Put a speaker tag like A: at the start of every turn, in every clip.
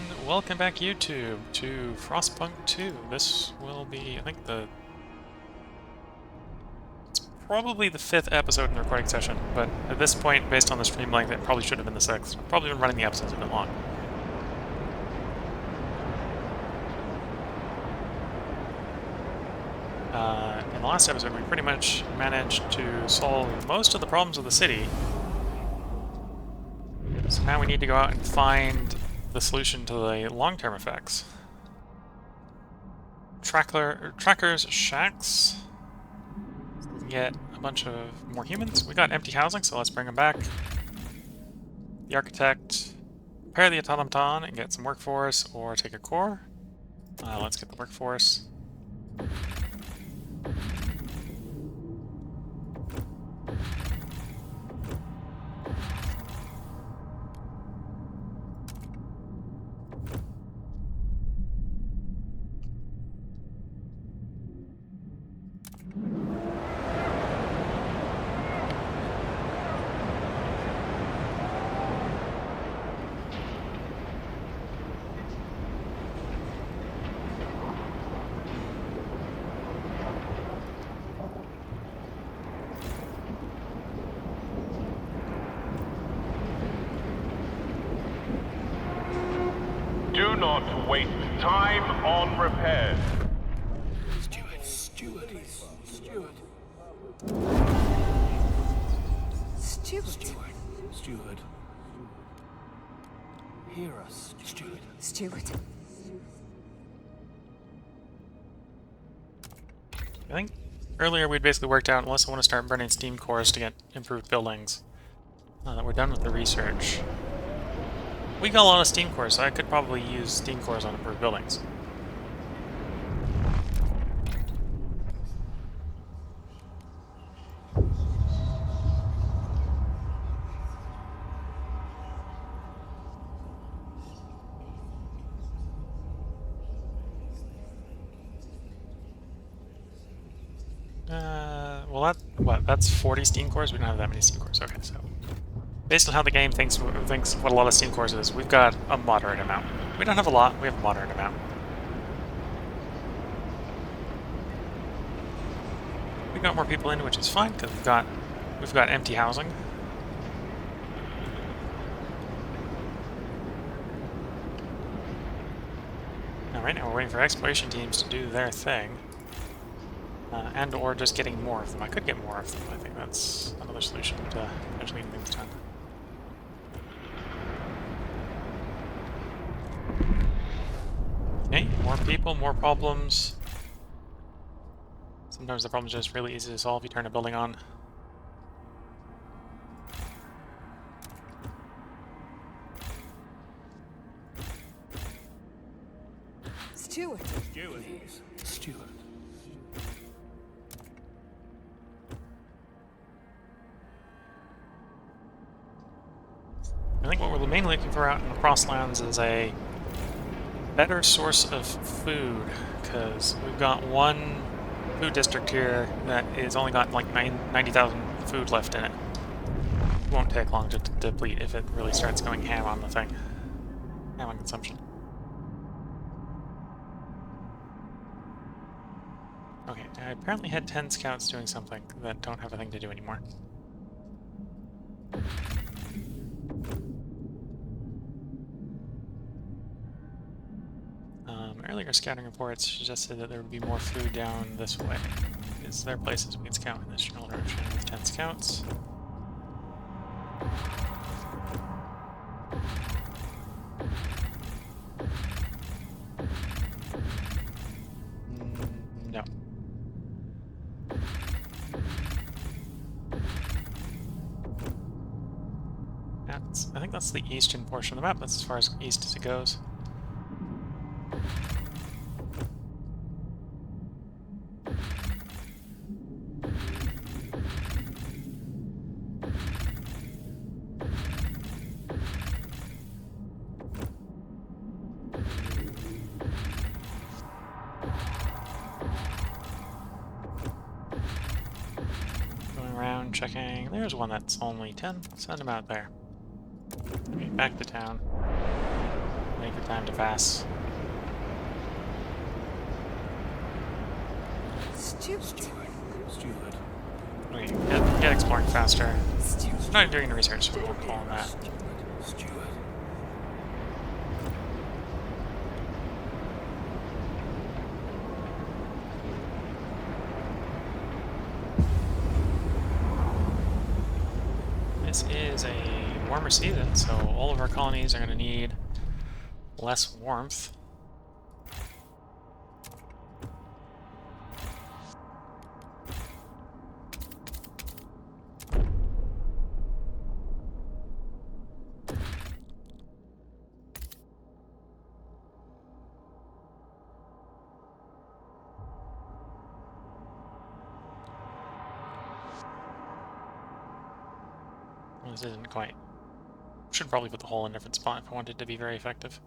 A: And welcome back, YouTube, to Frostpunk 2. This will be, I think, it's probably the 5th episode in the recording session, but at this point, based on the stream length, it probably should have been the 6th. I've probably been running the episodes a bit long. In the last episode, we pretty much managed to solve most of the problems of the city. So now we need to go out and find the solution to the long-term effects. Trackers, shacks. So we can get a bunch of more humans. We got empty housing, so let's bring them back. The architect. Repair the automaton and get some workforce, or take a core. Let's get the workforce.
B: Do not waste time on repairs.
C: Steward. Hear us, Steward.
A: I think earlier we'd basically worked out, unless I want to start burning steam cores to get improved buildings, that we're done with the research. We got a lot of steam cores, so I could probably use steam cores on improved buildings. That's 40 steam cores? We don't have that many steam cores. Okay, so based on how the game thinks what a lot of steam cores is, we've got a moderate amount. We don't have a lot, we have a moderate amount. We got more people in, which is fine, because we've got empty housing. Now right now we're waiting for exploration teams to do their thing. And or just getting more of them. I could get more of them. I think that's another solution to potentially getting things done. Okay, more people, more problems. Sometimes the problems are just really easy to solve. You turn a building on.
C: Steward.
A: I think what we're mainly looking for out in the Crosslands is a better source of food, because we've got one food district here that is only got like 90,000 food left in it. It won't take long to deplete if it really starts going ham on the thing. Ham on consumption. Okay, I apparently had 10 scouts doing something that don't have a thing to do anymore. Earlier scouting reports suggested that there would be more food down this way. Is there places we can scout in this general direction with 10 scouts? No. I think that's the eastern portion of the map. That's as far as east as it goes. Checking. There's one that's only 10. Send him out there. Okay, back to town. Make Good time to pass.
C: Steward.
A: Okay, get exploring faster.
C: Steward.
A: I'm not doing the research, so we won't call on that. This is a warmer season, so all of our colonies are going to need less warmth. Well, this isn't quite. Should probably put the hole in a different spot if I want it to be very effective.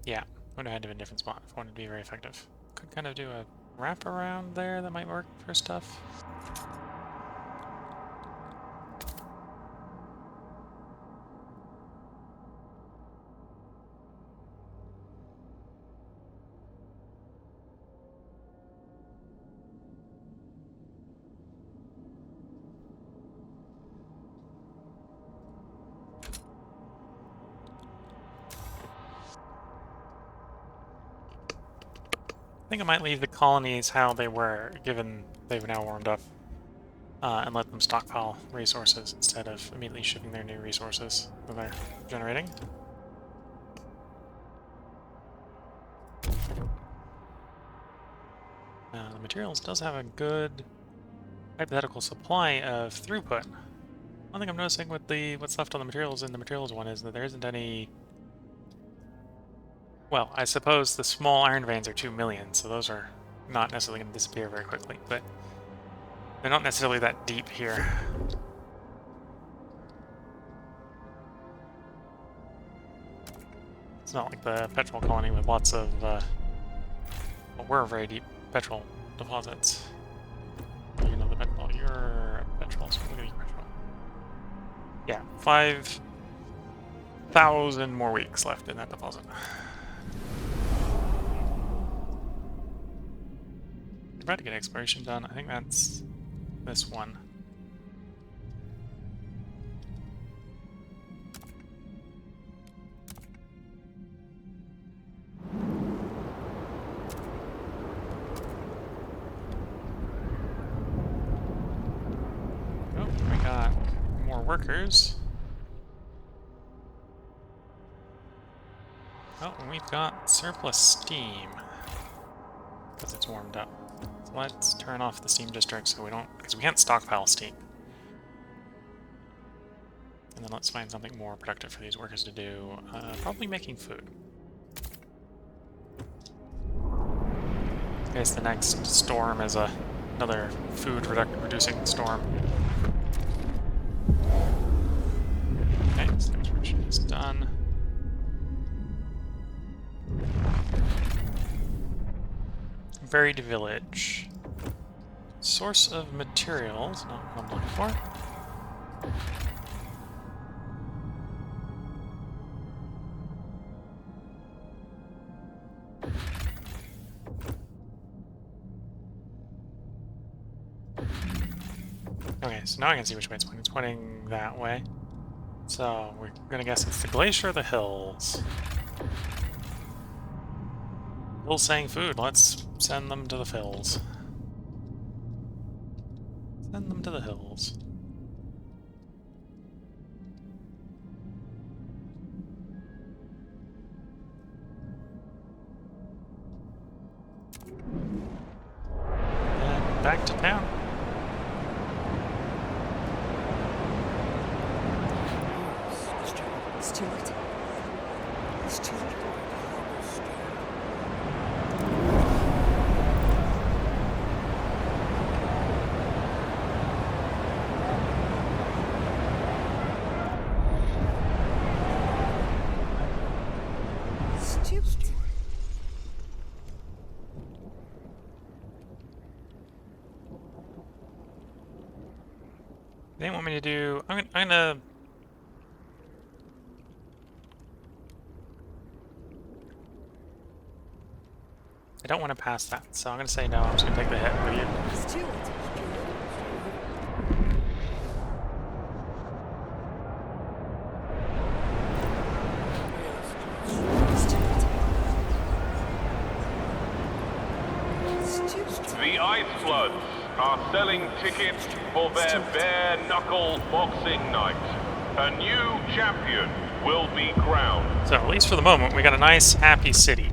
A: Yeah, would have had to be a different spot if I wanted to be very effective. Could kind of do a wrap around there that might work for stuff. I think I might leave the colonies how they were, given they've now warmed up, and let them stockpile resources instead of immediately shipping their new resources that they're generating. The materials does have a good hypothetical supply of throughput. One thing I'm noticing with what's left on the materials in the materials one is that there isn't any. Well, I suppose the small iron veins are 2 million, so those are not necessarily going to disappear very quickly, but they're not necessarily that deep here. It's not like the petrol colony with lots of, well, we're very deep petrol deposits. You know the petrol, you're petrol, so look at your petrol. Yeah, 5,000 more weeks left in that deposit. About to get exploration done. I think that's this one. Oh, we got more workers. Oh, and we've got surplus steam because it's warmed up. So let's turn off the steam district so we don't, because we can't stockpile steam. And then let's find something more productive for these workers to do. Probably making food. In case the next storm is another food reducing storm. Okay, so the construction is done. Buried village. Source of materials, not what I'm looking for. Okay, so now I can see which way it's pointing. It's pointing that way. So we're gonna guess it's the glacier or the hills. Hills saying food. Let's send them to the hills. Send them to the hills. And back to town.
C: Steward. Steward. Steward.
A: They want me to do. I'm gonna I don't want to pass that, so I'm going to say no. I'm just going to take the hit with you.
C: Let's do it. Let's do it. Let's do it.
B: The Ice Bloods are selling tickets for their bare-knuckle boxing night. A new champion will be crowned.
A: So, at least for the moment, we got a nice, happy city.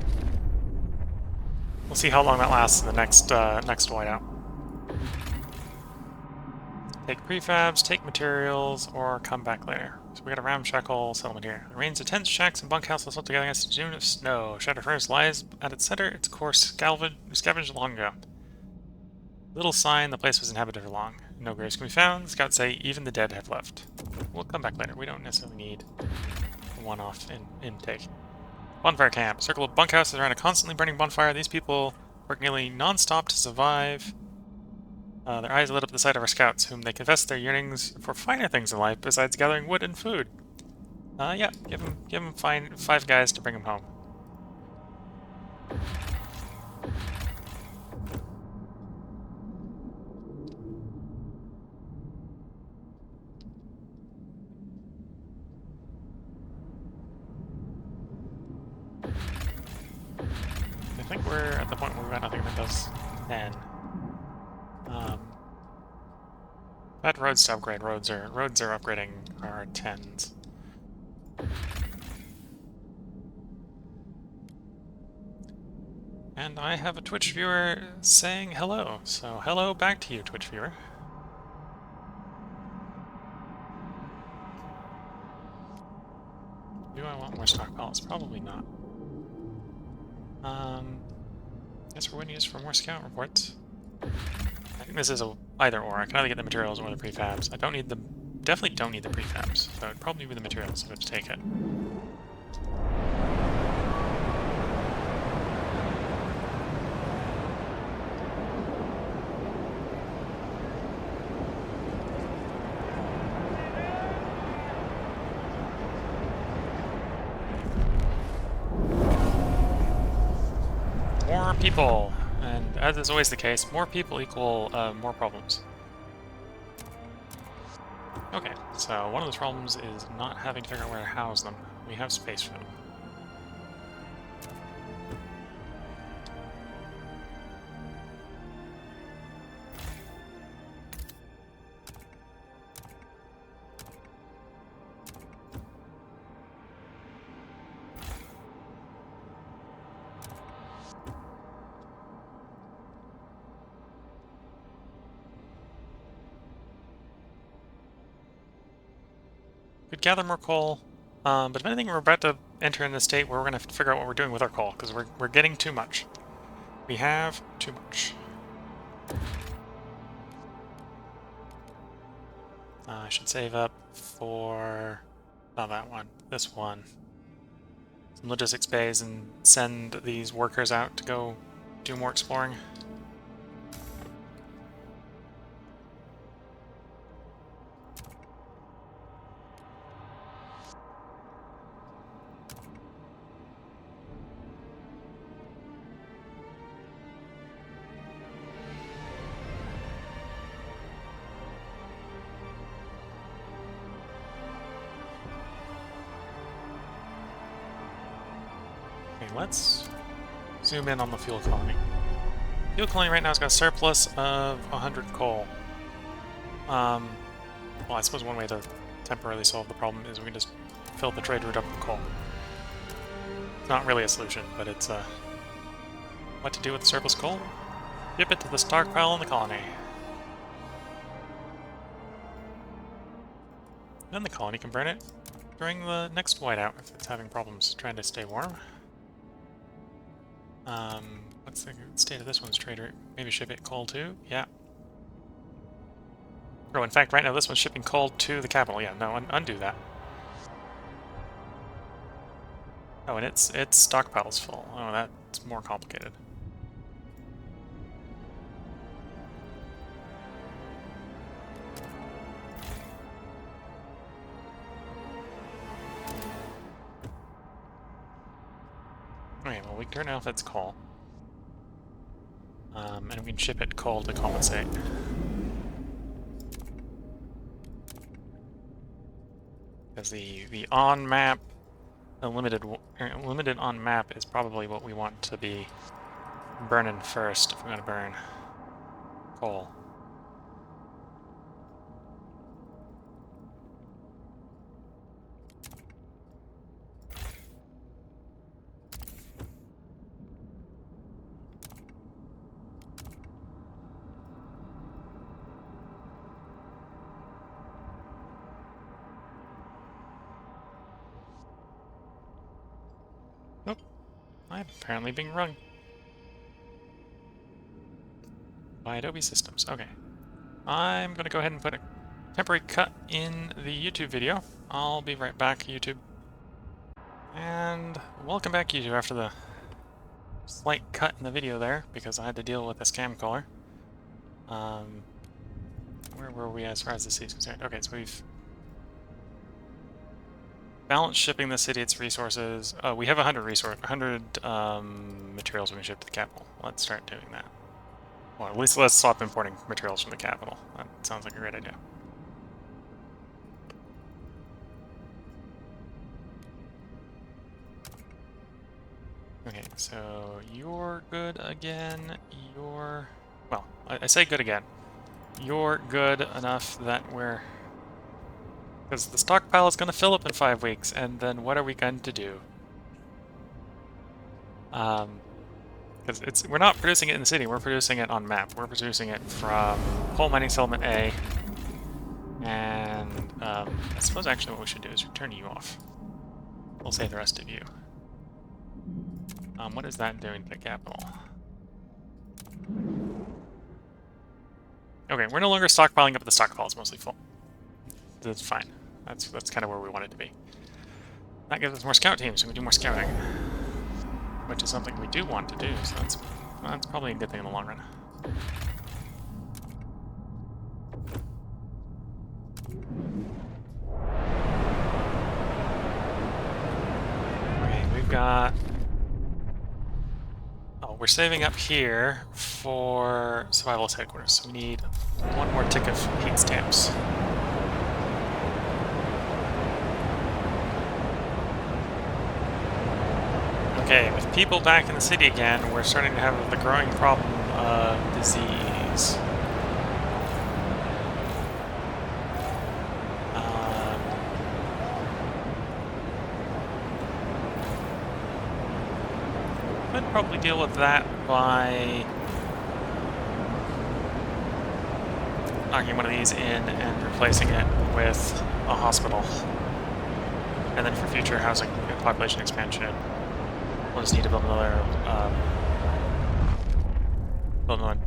A: We'll see how long that lasts in the next whiteout. Take prefabs, take materials, or come back later. So we got a ramshackle settlement here. It rains of tents, shacks, and bunkhouses all together against a dune of snow. Shattered Furnace lies at its center, its core scavenged long ago. Little sign the place was inhabited for long. No graves can be found. Scouts say even the dead have left. We'll come back later. We don't necessarily need a one-off intake. Bonfire camp. Circle of bunkhouses around a constantly burning bonfire. These people work nearly non-stop to survive. Their eyes lit up the sight of our scouts, whom they confess their yearnings for finer things in life besides gathering wood and food. Yeah, give them 5 guys to bring them home. I think we're at the point where we've got nothing that does 10. That roads to upgrade. Roads are upgrading our 10s. And I have a Twitch viewer saying hello. So hello back to you, Twitch viewer. Do I want more stockpiles? Probably not. Guess we're going to use for more scout reports. I think this is a either or. I can either get the materials or the prefabs. I don't need the... Definitely don't need the prefabs, so it'd probably be the materials if I to take it. More people! And as is always the case, more people equal more problems. Okay, so one of those problems is not having to figure out where to house them. We have space for them. Could gather more coal, but if anything, we're about to enter in a state where we're going to have to figure out what we're doing with our coal, because we're getting too much. We have too much. I should save up for... not that one, this one. Some logistics bays and send these workers out to go do more exploring. Let's zoom in on the fuel colony. Fuel colony right now has got a surplus of 100 coal. Well, I suppose one way to temporarily solve the problem is we can just fill the trade route up with coal. It's not really a solution, but it's what to do with the surplus coal? Ship it to the stockpile in the colony. Then the colony can burn it during the next whiteout if it's having problems trying to stay warm. What's the state of this one's trader? Maybe ship it coal too? Yeah. Oh, in fact, right now this one's shipping coal to the capital. Yeah, no, undo that. Oh, and its stockpile's full. Oh, that's more complicated. Okay, well, we can turn off its coal. And we can ship it coal to compensate. Because the on map, the limited on map is probably what we want to be burning first if we're going to burn coal. Nope, I'm apparently being rung by Adobe Systems. Okay, I'm going to go ahead and put a temporary cut in the YouTube video. I'll be right back, YouTube. And welcome back, YouTube, after the slight cut in the video there, because I had to deal with a scam caller. Where were we as far as the city is concerned? Okay, so we've balanced shipping the city its resources. We have 100 materials we can ship to the capital. Let's start doing that. Well, at least let's stop importing materials from the capital. That sounds like a great idea. Okay, so you're good again. You're... well, I say good again. You're good enough that we're... because the stockpile is going to fill up in 5 weeks, and then what are we going to do? Because we're not producing it in the city, we're producing it on map. We're producing it from coal mining settlement A, and I suppose actually what we should do is return you off. We'll save the rest of you. What is that doing to the capital? Okay, we're no longer stockpiling up, the stockpile is mostly full. That's fine. That's kind of where we want it to be. That gives us more scout teams, so we can do more scouting. Which is something we do want to do, so that's probably a good thing in the long run. Okay, we've got... oh, we're saving up here for survivalist headquarters, so we need one more tick of heat stamps. Okay, with people back in the city again, we're starting to have the growing problem of disease. Could probably deal with that by knocking one of these in and replacing it with a hospital. And then for future housing and population expansion, we'll just need to build another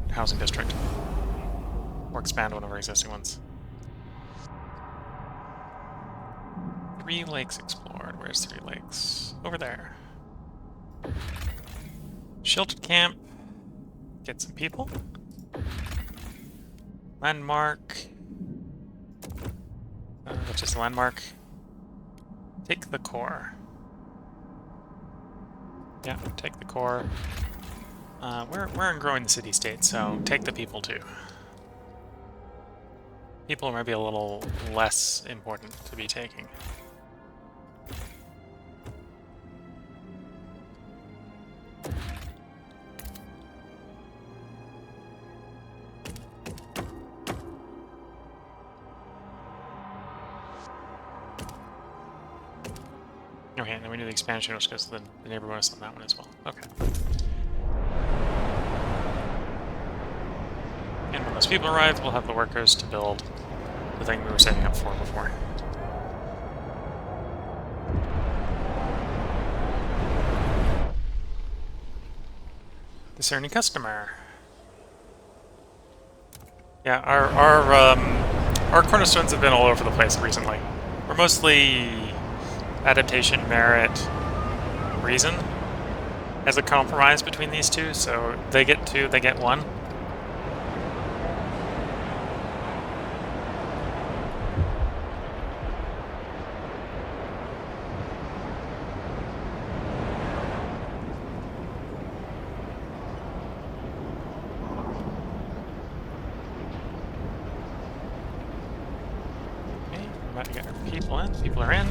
A: housing district, or expand one of our existing ones. 3 lakes explored. Where's 3 lakes? Over there. Sheltered camp. Get some people. Landmark. Just a landmark. Take the core. Yeah, take the core. We're in growing the city-state, so take the people too. People might be a little less important to be taking. Okay, and then we do the expansion, which goes to the neighbor bonus on that one as well. Okay. And when those people arrive, we'll have the workers to build the thing we were setting up for before. Discerning customer. Yeah, our cornerstones have been all over the place recently. We're mostly adaptation, merit, reason as a compromise between these two, so they get 2, they get 1. about to get our people in. People are in.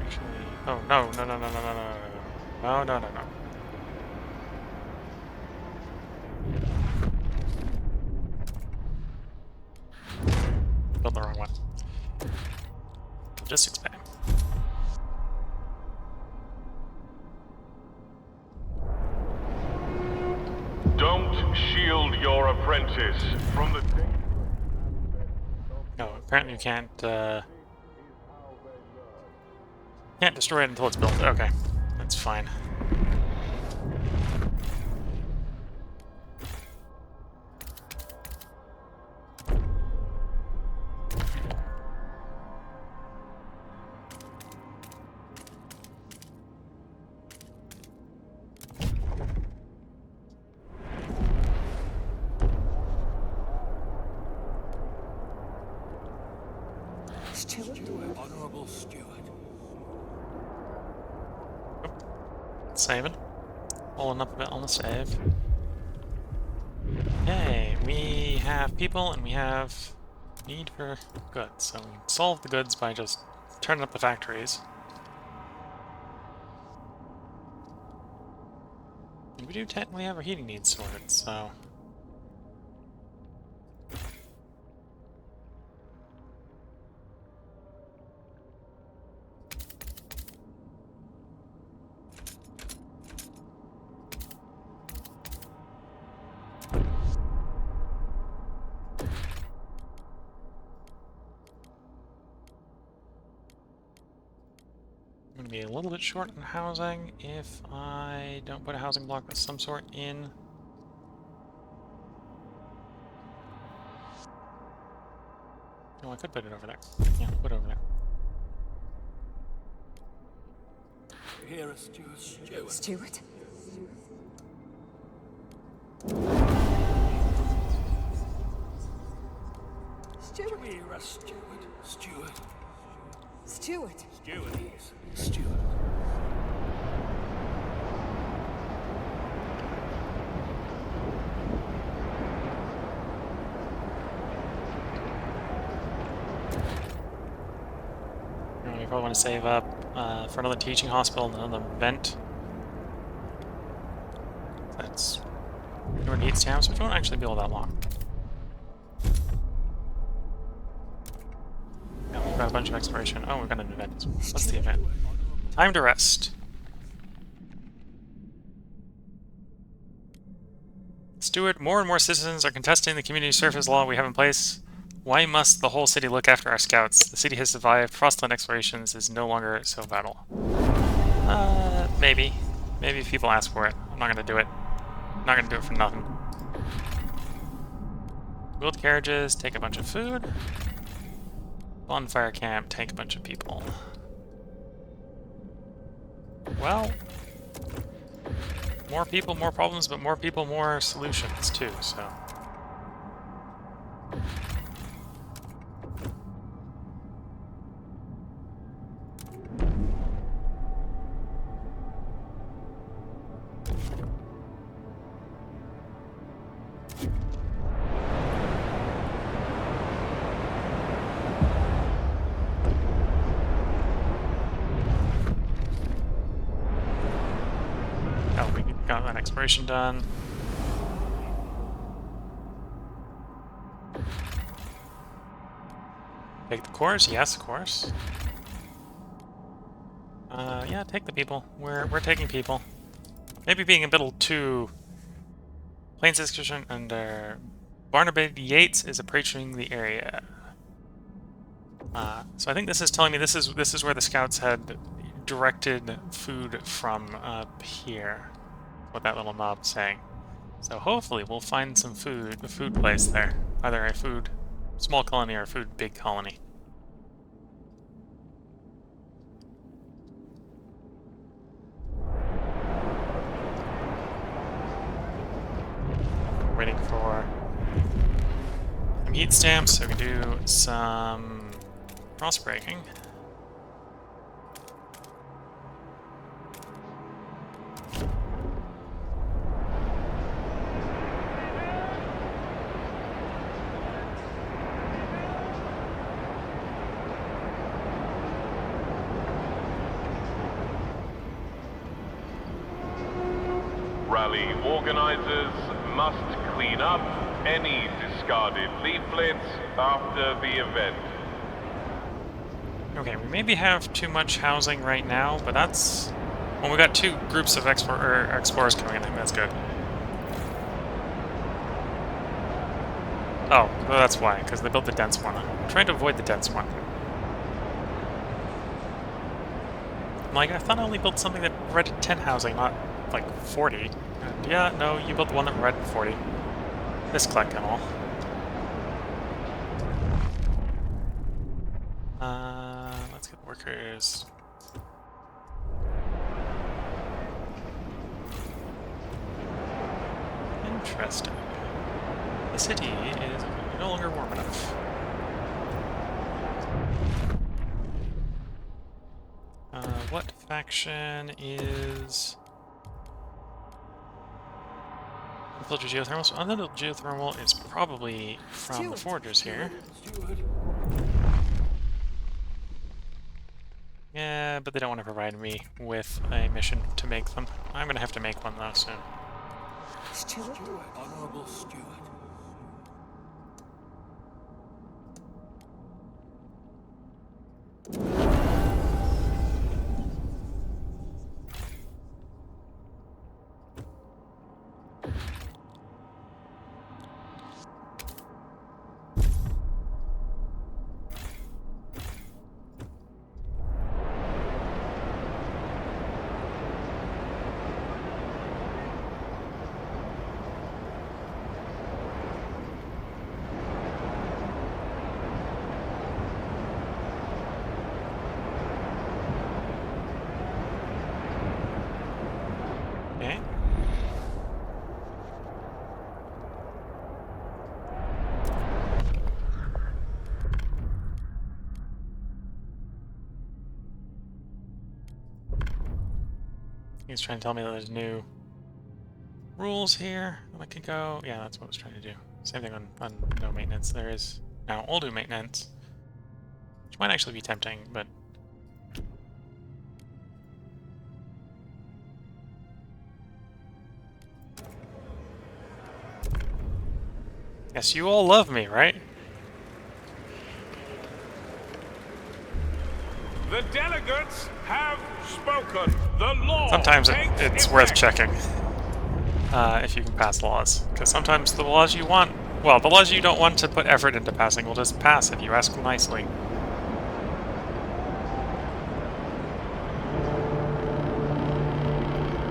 A: Actually, oh no, no, no, no, no, no, no, no, no, no, no, no. Built the wrong one. Logistics bay.
B: Don't shield your apprentice from the...
A: Oh, apparently you can't destroy it until it's built. Okay, that's fine.
C: Steward?
D: Honorable Steward.
A: Saving. Pulling up a bit on the save. Yay, we have people and we have need for goods. So we solve the goods by just turning up the factories. And we do technically have our heating needs sorted, so... I'm going to be a little bit short on housing if I don't put a housing block of some sort in. Oh, I could put it over there. Yeah, put it over there.
D: Here a steward.
C: Steward? Steward?
D: Here a steward. Steward.
C: Steward?
D: Steward is. Steward.
A: You probably want to save up for another teaching hospital and another vent. That's... Your need stamps, which won't actually be all that long. Yeah, we've got a bunch of exploration. Oh, we've got an event. What's the event? Time to rest. Steward, more and more citizens are contesting the community service law we have in place. Why must the whole city look after our scouts? The city has survived. Frostland explorations is no longer so vital. Maybe. Maybe if people ask for it. I'm not gonna do it. I'm not gonna do it for nothing. Build carriages, take a bunch of food. Bonfire camp, take a bunch of people. Well, more people, more problems, but more people, more solutions too, so. Oh, we got that exploration done. Take the course? Yes, of course. Yeah, take the people. We're taking people. Maybe being a little too... Plains excursion under Barnabas Yates is approaching the area. So I think this is telling me this is where the scouts had directed food from up here. What that little mob's saying. So hopefully we'll find some food, a food place there. Either a food small colony or a food big colony. Waiting for some heat stamps so we can do some cross breaking.
B: Rally organizers must clean up any discarded leaflets after the event.
A: Okay, we maybe have too much housing right now, but that's... Well, we got two groups of explorers coming in. I think that's good. Oh, well, that's why, because they built the dense one. I'm trying to avoid the dense one. I'm like, I thought I only built something that provided 10 housing, not like 40. And yeah, no, you built the one that provided 40. This collect and all. Let's get workers. Interesting. The city is no longer warm enough. What faction is... Unfiltered geothermal? So unfiltered geothermal is probably from the foragers here.
D: Steward.
A: Yeah, but they don't want to provide me with a mission to make them. I'm gonna have to make one though soon.
C: Steward?
D: Honorable Steward.
A: Okay. He's trying to tell me that there's new rules here that I could go. Yeah, that's what I was trying to do. Same thing on no maintenance. There is now all do maintenance, which might actually be tempting, but yes, you all love me, right?
B: The delegates have spoken. The law
A: Sometimes
B: takes
A: it's worth
B: effect.
A: checking if you can pass laws, because sometimes the laws you want, well, the laws you don't want to put effort into passing will just pass if you ask nicely.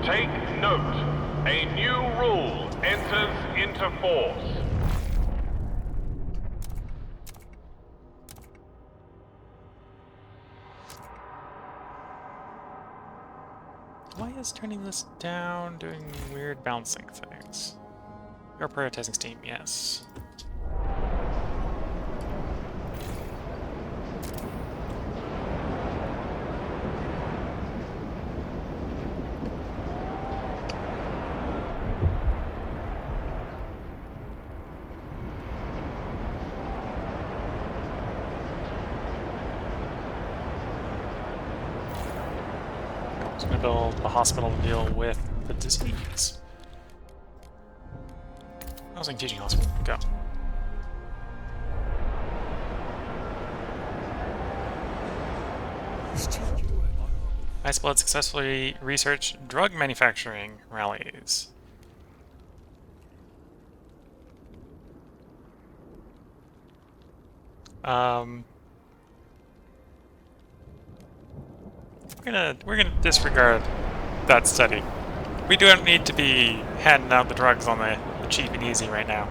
B: Take note. A new rule enters into force.
A: Why is turning this down doing weird bouncing things? You're prioritizing Steam, yes. I was going to build a hospital to deal with the disease. Housing teaching hospital, go.
C: Steward?
A: Iceblood successfully researched drug manufacturing rallies. We're gonna disregard that study. We don't need to be handing out the drugs on the cheap and easy right now.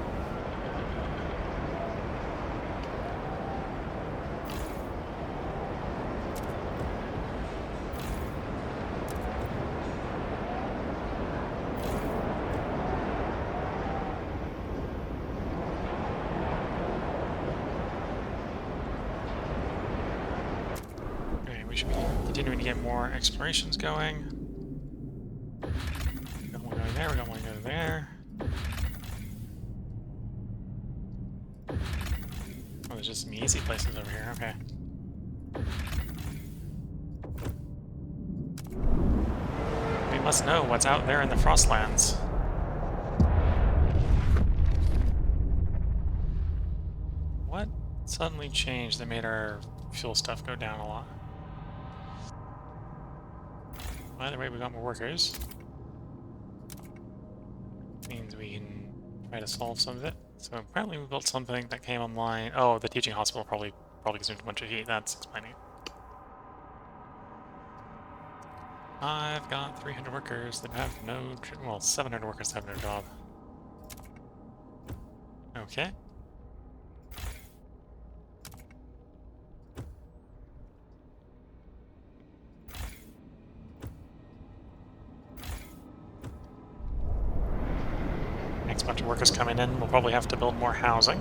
A: Okay, we should be continuing to get more explorations going. through there. Oh, there's just some easy places over here. Okay. We must know what's out there in the Frostlands. What suddenly changed that made our fuel stuff go down a lot? Either way, we got more workers. Means we can try to solve some of it. So apparently we built something that came online. Oh, the teaching hospital probably consumed a bunch of heat. That's explaining it. I've got 300 workers that have no... well, 700 workers that have no job. Okay. Next bunch of workers coming in, we'll probably have to build more housing.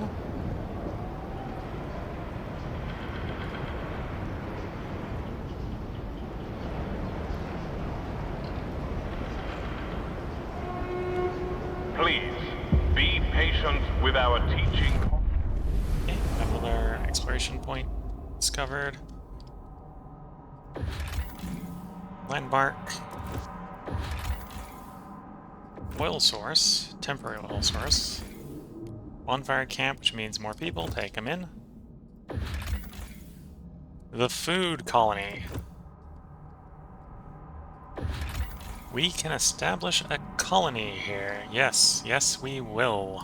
B: Please, be patient with our teaching.
A: Okay, another exploration point discovered. Landmark. Oil source, temporary oil source. Bonfire camp, which means more people, take them in. The food colony. We can establish a colony here. Yes, yes we will.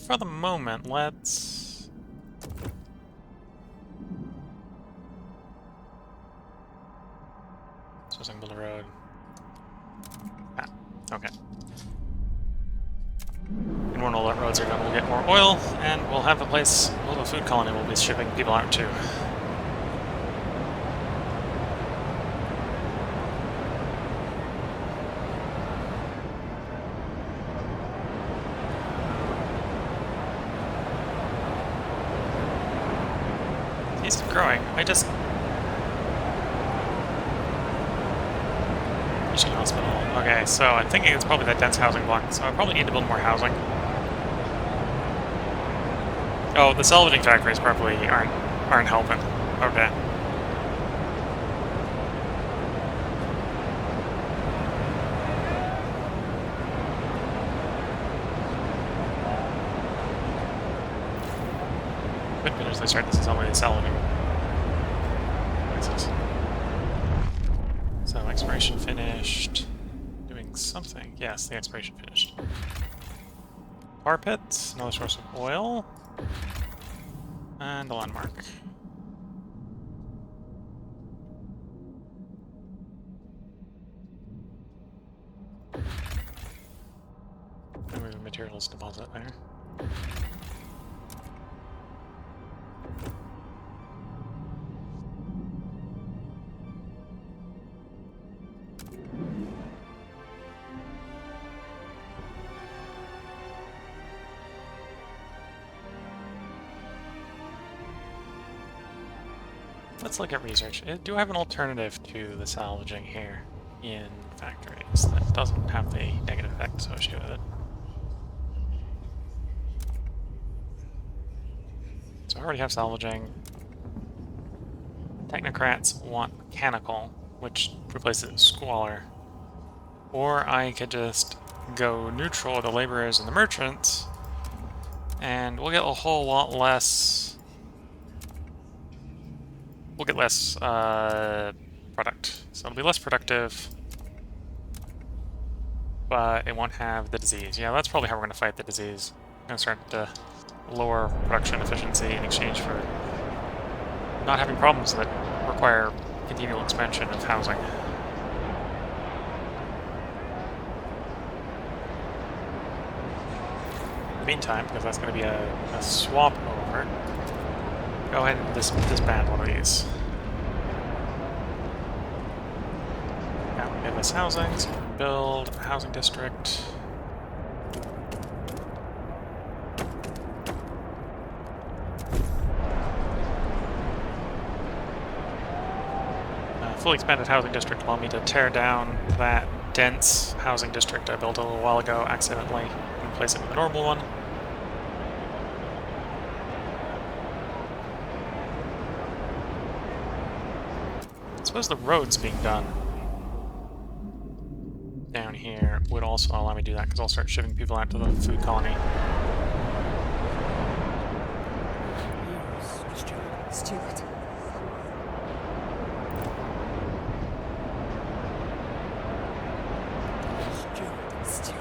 A: For the moment, let's... Suppose I can build a road. Ah, okay. And when all the roads are done, we'll get more oil, and we'll have a place, we'll have a food colony we'll be shipping people out to. He's growing. I just... Teaching hospital. Okay, so I'm thinking it's probably that dense housing block, so I probably need to build more housing. Oh, the salvaging factories probably aren't helping. Okay. Could potentially start to see some of the salvaging places. So exploration finished. Doing something. Yes, the exploration finished. Tar pits, another source of oil. And a landmark. And we have a materials deposit there. Let's look at research. Do I have an alternative to the salvaging here in factories that doesn't have the negative effect associated with it? So I already have salvaging. Technocrats want mechanical, which replaces squalor. Or I could just go neutral with the laborers and the merchants, and we'll get a whole lot less... We'll get less product, so it'll be less productive. but it won't have the disease. Yeah, that's probably how we're going to fight the disease. We're going to start to lower production efficiency in exchange for not having problems that require continual expansion of housing. In the meantime, because that's going to be a swap over, go ahead and disband one of these. Now we have this housing, so we can build a housing district. Fully expanded housing district allow me to tear down that dense housing district I built a little while ago accidentally and replace it with a normal one. I suppose the roads being done down here would also allow me to do that, because I'll start shipping people out to the food colony.
D: Hear us, steward.
C: Steward.
D: Steward. Steward.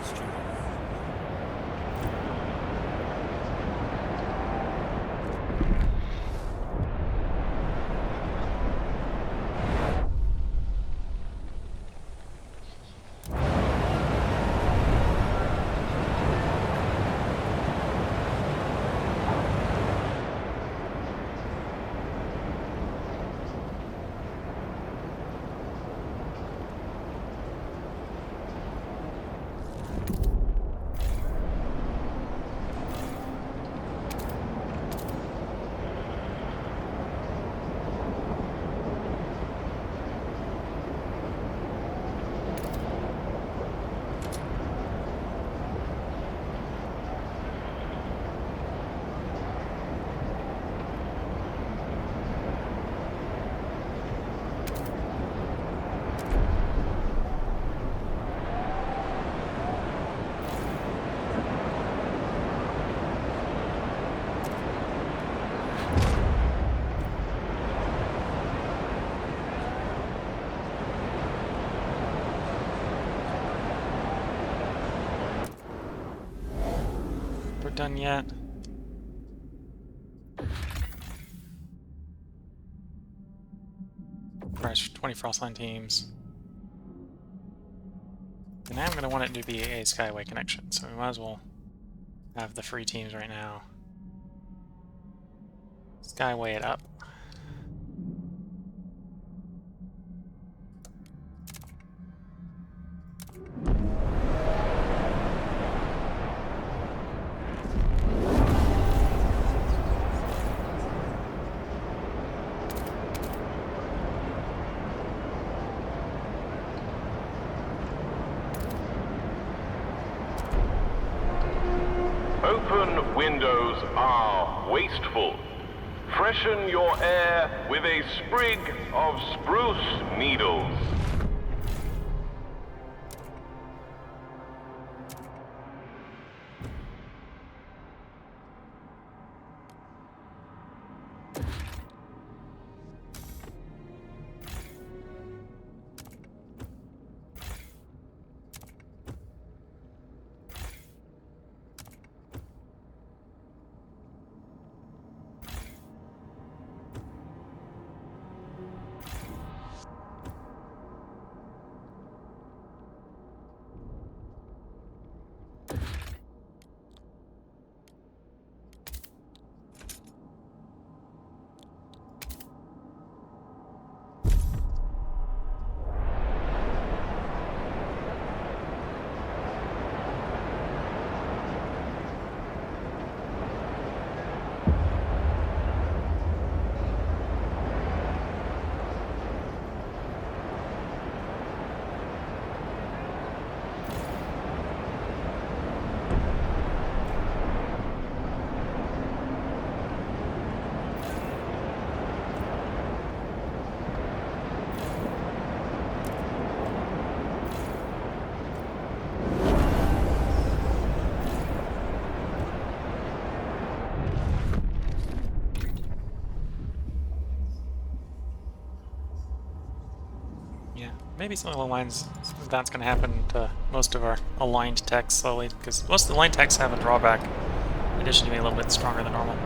A: We're done yet. Fresh 20 Frostline teams. And now I'm going to want it to be a Skyway connection, so we might as well have the free teams right now. Skyway it up.
B: Open windows are wasteful. Freshen your air with a sprig of spruce needles.
A: Yeah, maybe something along the lines that's going to happen to most of our aligned techs slowly, because most of the aligned techs have a drawback, in addition to being a little bit stronger than normal.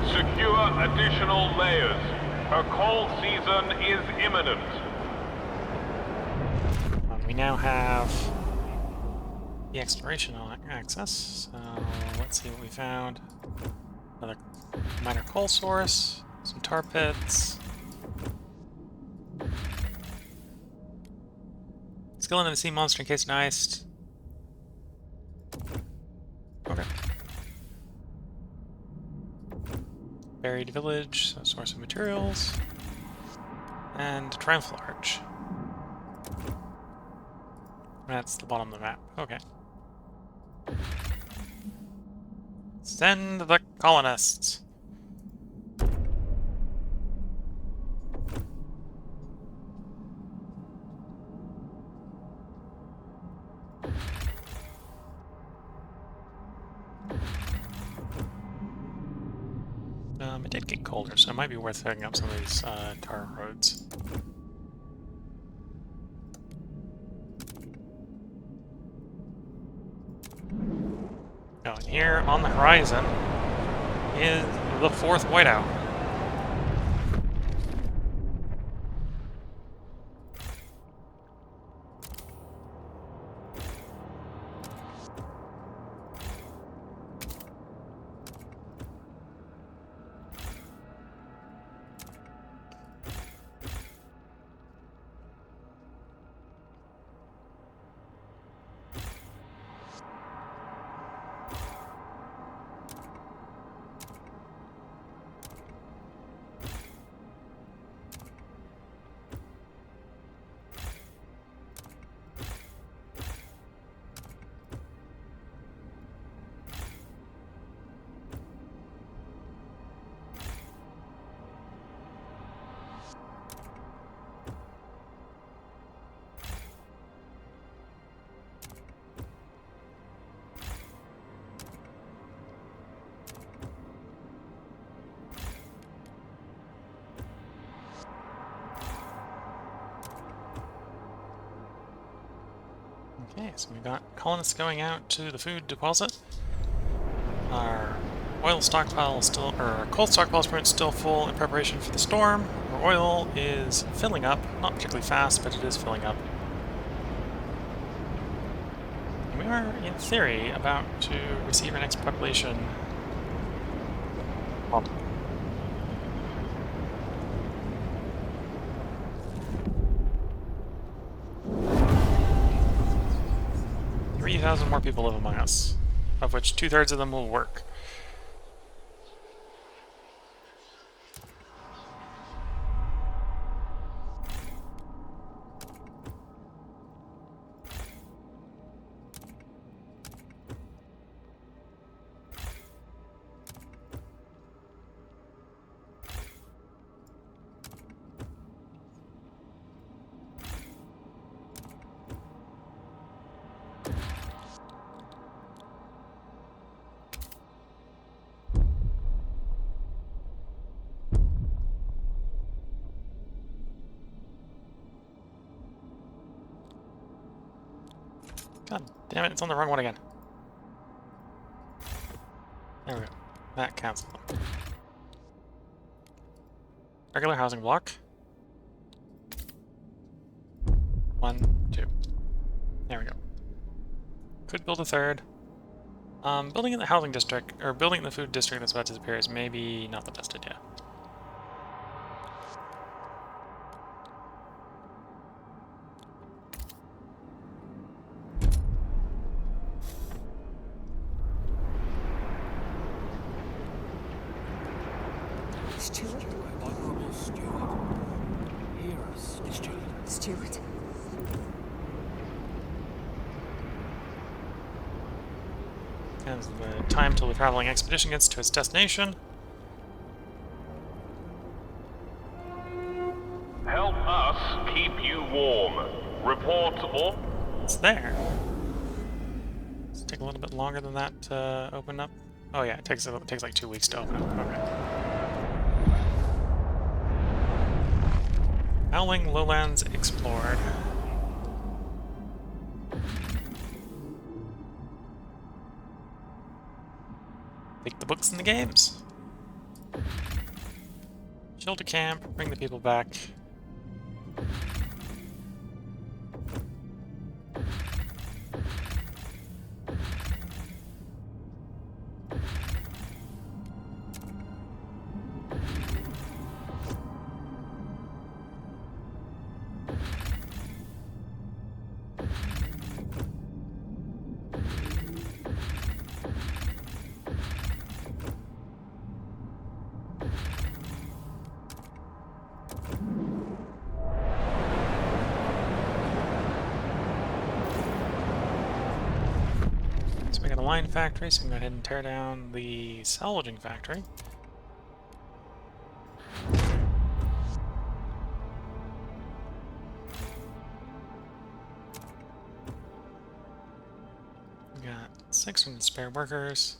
B: Secure additional layers. A cold season is imminent.
A: We now have the exploration access, so let's see what we found. Another minor coal source, some tar pits. Skeleton of the sea monster encased in ice. Okay. Buried village, so source of materials. And triumphal arch. That's the bottom of the map. Okay. Send the colonists. It did get colder, so it might be worth hooking up some of these tar roads. Oh, and here on the horizon is the fourth whiteout. Okay, so we've got colonists going out to the food deposit. Our oil stockpile is still, or our coal stockpile is pretty much still full in preparation for the storm. Our oil is filling up, not particularly fast, but it is filling up. And we are, in theory, about to receive our next population. Well, 3,000 more people live among us, of which 2/3 of them will work. God damn it, it's on the wrong one again. There we go. That cancels them. Regular housing block. 1, 2. There we go. Could build a third. Building in the housing district, or building in the food district that's about to disappear is maybe not the best idea.
D: Stuart.
C: Stuart?
A: As the time till the traveling expedition gets to its destination.
B: Help us keep you warm. Report all.
A: It's there. Does it take a little bit longer than that to open up? Oh yeah, it takes like 2 weeks to open up. Okay. Howling Lowlands explored. Take the books and the games. Shelter camp, bring the people back. We got a line factory, so we can go ahead and tear down the salvaging factory. We got 600 spare workers.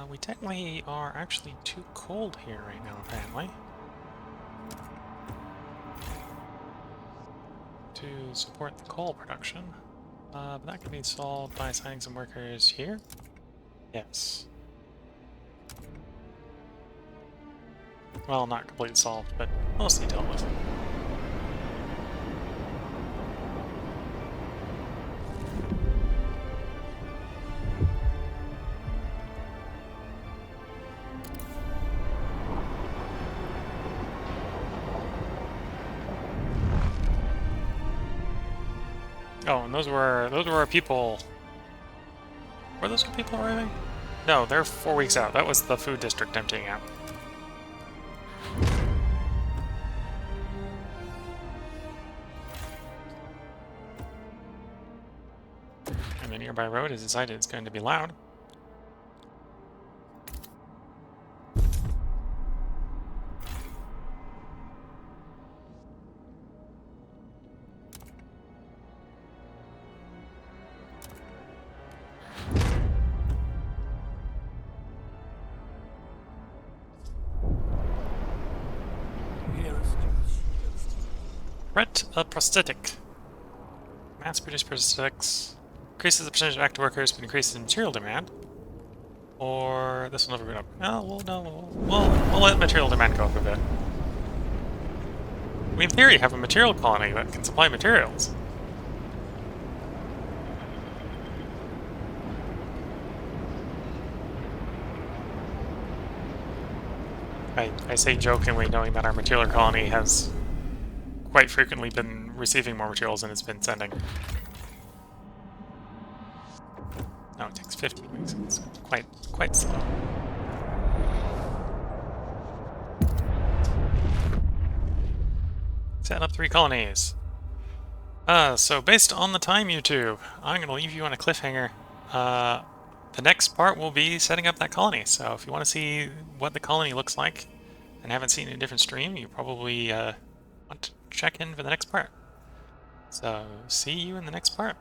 A: We technically are actually too cold here right now, apparently, to support the coal production. But that can be solved by assigning some workers here. Yes. Well, not completely solved, but mostly dealt with. Oh, and those were our people. Were those our people arriving? No, they're 4 weeks out. That was the food district emptying out. And the nearby road has decided it's going to be loud. Threat of prosthetic. Mass-produced prosthetics increases the percentage of active workers, but increases the material demand. Or this will never be up. Oh, well, no, we'll let material demand go up a bit. We, in theory, have a material colony that can supply materials. I say jokingly, knowing that our material colony has quite frequently been receiving more materials than it's been sending. No, it takes 15 weeks. It's quite slow. Set up 3 colonies. So based on the time, YouTube, I'm going to leave you on a cliffhanger. The next part will be setting up that colony. So if you want to see what the colony looks like and haven't seen a different stream, you probably want to check in for the next part. So see you in the next part.